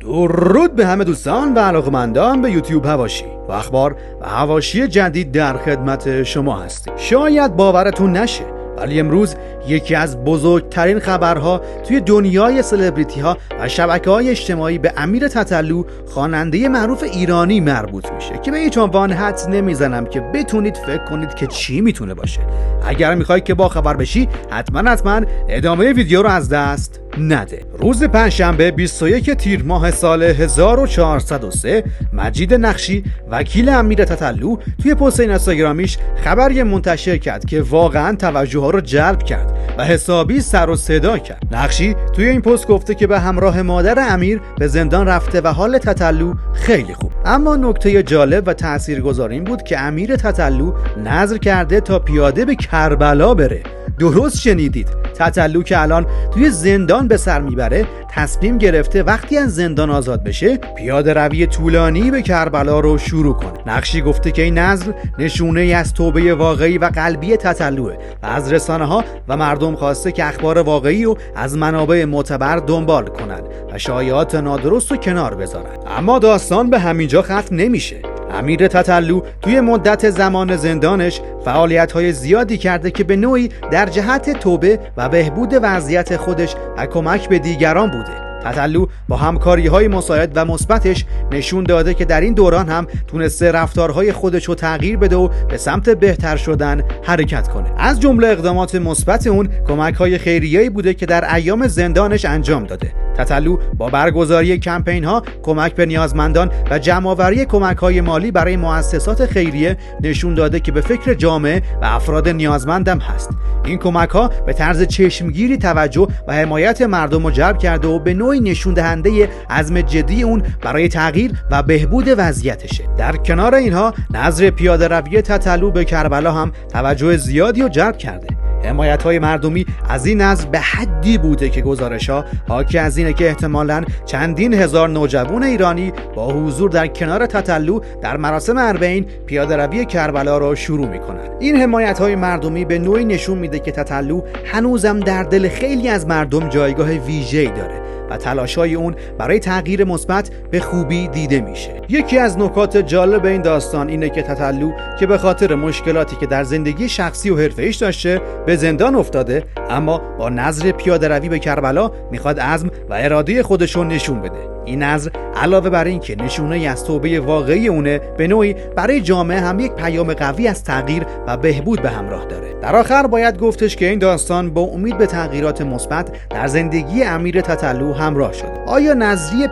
درود به همه دوستان و علاقه‌مندان به یوتیوب حواشی و اخبار و حواشی جدید در خدمت شما هستیم. شاید باورتون نشه ولی امروز یکی از بزرگترین خبرها توی دنیای سلبریتی ها و شبکه‌های اجتماعی به امیر تتلو، خواننده معروف ایرانی مربوط میشه که به هیچ عنوان حدس نمیزنم که بتونید فکر کنید که چی میتونه باشه. اگر میخواید که با خبر بشی حتما ادامه ویدیو رو از دست نده. روز پنجشنبه 21 تیر ماه سال 1403 مجید نقشی وکیل امیر تتلو توی پست اینستاگرامیش خبری منتشر کرد که واقعا توجه ها رو جلب کرد و حسابی سر و صدا کرد. نقشی توی این پست گفته که به همراه مادر امیر به زندان رفته و حال تتلو خیلی خوب. اما نکته جالب و تاثیرگذار این بود که امیر تتلو نذر کرده تا پیاده به کربلا بره. درست شنیدید، تتلو که الان توی زندان به سر میبره تصمیم گرفته وقتی از زندان آزاد بشه پیاده روی طولانی به کربلا رو شروع کنه. نقشی گفته که این نذر نشونه ای از توبه واقعی و قلبی تتلوه و از رسانه ها و مردم خواسته که اخبار واقعی رو از منابع معتبر دنبال کنن و شایعات نادرست رو کنار بذارن. اما داستان به همینجا ختم نمیشه. امیر تتلو توی مدت زمان زندانش فعالیت‌های زیادی کرده که به نوعی در جهت توبه و بهبود وضعیت خودش و کمک به دیگران بوده. تتلو با همکاری‌های مساعد و مثبتش نشون داده که در این دوران هم تونسته رفتارهای خودش رو تغییر بده و به سمت بهتر شدن حرکت کنه. از جمله اقدامات مثبت اون کمک‌های خیریه‌ای بوده که در ایام زندانش انجام داده. تتلو با برگزاری کمپین‌ها کمک به نیازمندان و جمع‌آوری کمک‌های مالی برای مؤسسات خیریه نشون داده که به فکر جامعه و افراد نیازمندم هست. این کمک‌ها به طرز چشمگیری توجه و حمایت مردم رو جلب کرده و به نوعی نشون دهنده عزم جدی اون برای تغییر و بهبود وضعیتشه. در کنار اینها نذر پیاده روی تتلو به کربلا هم توجه زیادی رو جلب کرده. حمایت‌های مردمی از این نذر به حدی بوده که گزارش‌ها حاکی از اینه که احتمالاً چندین هزار نوجوان ایرانی با حضور در کنار تتلو در مراسم اربعین پیاده روی کربلا را شروع می‌کنند. این حمایت‌های مردمی به نوعی نشون میده که تتلو هنوزم در دل خیلی از مردم جایگاه ویژه‌ای داره و تلاش‌های اون برای تغییر مثبت به خوبی دیده میشه. یکی از نکات جالب این داستان اینه که تتلو که به خاطر مشکلاتی که در زندگی شخصی و حرفه‌ایش داشته به زندان افتاده، اما با نذر پیاده روی به کربلا میخواد عزم و اراده خودش رو نشون بده. این نذر علاوه بر این که نشونه ای از توبه واقعی اونه، به نوعی برای جامعه هم یک پیام قوی از تغییر و بهبود به همراه داره. در آخر باید گفتش که این داستان با امید به تغییرات مثبت در زندگی امیر تتلو همراه شد. آیا نذر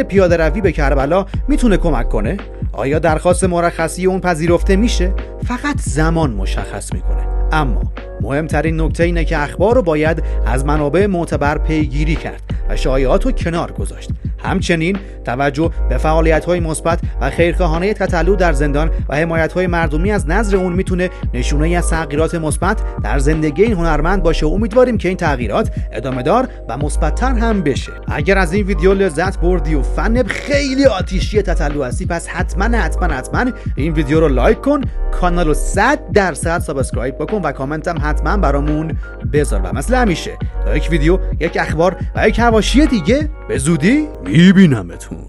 پیاده روی به کربلا میتونه کمک کنه؟ آیا درخواست مرخصی اون پذیرفته میشه؟ فقط زمان مشخص میکنه. اما مهمترین نکته اینه که اخبار رو باید از منابع معتبر پیگیری کرد و شایعات رو کنار گذاشت. همچنین توجه به فعالیت‌های مثبت و خیرخواهانه تتلو در زندان و حمایت‌های مردمی از نذر اون میتونه نشونه‌ای از تغییرات مثبت در زندگی این هنرمند باشه و امیدواریم که این تغییرات ادامه دار و مثبت‌تر هم بشه. اگر از این ویدیو لذت بردی و فن خیلی آتیشی تتلو هستی پس حتما این ویدیو رو لایک کن، کانال رو 100% سابسکرایب بکن و کامنت هم حتما برامون بذار و مثل همیشه تا یک ویدیو، یک اخبار و یک حواشی دیگه به زودی میبینمتون.